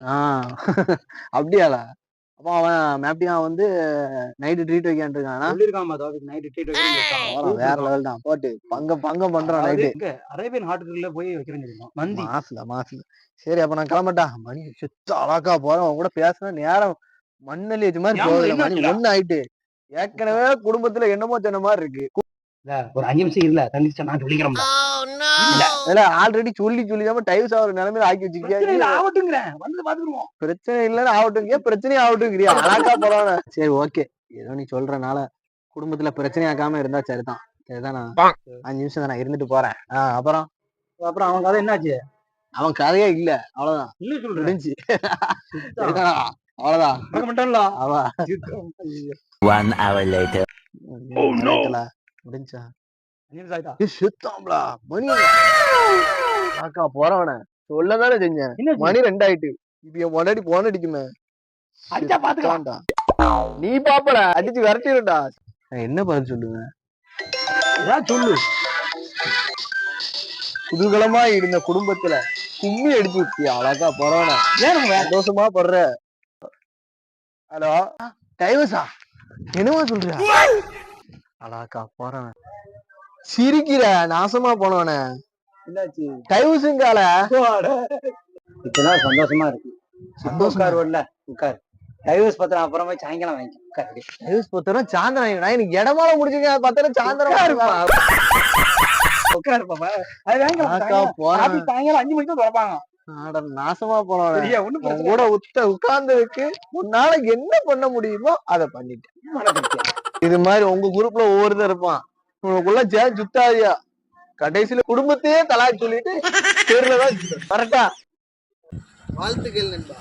ஆஹ் அப்படியாடா? அப்ப அவன் மேப்டியான் வந்து நைட்டு ட்ரீட் வைக்கான்ட்டு இருக்கானா? சொல்லிருக்கான் நைட்டு ட்ரீட் வைக்கிறேன். வேற லெவல் தான். போட்டு பங்கம் பண்றோம் நைட்டு. அரேபியன் ஹாட் கிரில்ல போய் வைக்கிறேன்னு சொல்லிருக்கான். மந்தி மாசுல. சரி அப்ப நான் கிளம்பட்டா. மணி சுத்த அழகா போறேன். உன் கூட பேசுனா நேரம் மண்ணலி இது மாதிரி போகுது. மணி 1 ஆயிட்டு. ஏற்கனவே குடும்பத்துல என்னமோ சொன்ன மாதிரி இருக்கு. ஒரு 5 நிமிஷம் இல்ல தண்டிச்சா நான் சொல்லிக்கிறேன். ஆல்ரெடி சொல்லிதான் டைவர்ஸ் ஆகிற நிலைமையில ஆக்கி வச்சிருக்கியா? ஆகட்டுங்கிறேன், வந்து பாத்துக்குவோம். பிரச்சனை இல்லன்னு ஆகட்டும், பிரச்சனையும் ஆகட்டுங்கிறியா? அழகா போறான். சரி ஓகே, ஏதோ நீ சொல்றனால குடும்பத்துல பிரச்சனை ஆக்காம இருந்தா சரிதான். சரிதான், நான் 5 நிமிஷம் தான் நான் இருந்துட்டு போறேன். அப்புறம் அவன் கதை என்னாச்சு? அவன் கதையே இல்ல, அவ்வளவுதான். இல்ல முடிஞ்சு. அவ்வளவுதான். முடிஞ்சா போறவன சொல்லதானே செஞ்சேன். மணி 2 ஆயிட்டு. இப்ப என் முன்னாடி போன் அடிக்குமே. நீ பாப்பட அடிச்சு விரட்டிடுடா. என்ன பதில் சொல்லுவேன்? சொல்லு. குதூகலமா இருந்த குடும்பத்துல கும்மி அடிச்சு விட்டியா? அழகா போறவன சந்தோஷமா படுற. ஹலோ டைவர்ஸா? என்னவா சொல்றியா? அழகா போறவன் சிரிக்கிற நாசமா போனவன டைவர்ஸுங்கால. இப்பதான் சந்தோஷமா இருக்கு. சந்தோஷம் உட்கார். டைவர்ஸ் பத்திரம் அப்புறமா சாயங்காலம் வாங்கிக்க. டைவர்ஸ் பத்திரம் சாயந்தரம் வாங்கிக்கலாம். எனக்கு இடமால முடிச்சுக்க பத்திரம் சாயந்தரம் இருப்பா. உட்காரு பாப்பா. அது வாங்கிக்கலாம். சாயங்காலம் 5 மணிக்கு தான் திறப்பாங்க. நாசமா போனவன் கூட உட்கார்ந்ததுக்கு உன்னால என்ன பண்ண முடியுமோ அதை பண்ணிட்டேன். இது மாதிரி உங்க குரூப்ல ஒவ்வொருத்தர் இருப்பான். உனக்குள்ள சேர்ந்து சுத்தாதியா. கடைசியில குடும்பத்தையே தலாய் சொல்லிட்டு தெருலதான் கரெக்டா. வாழ்த்துக்கள் நண்பா.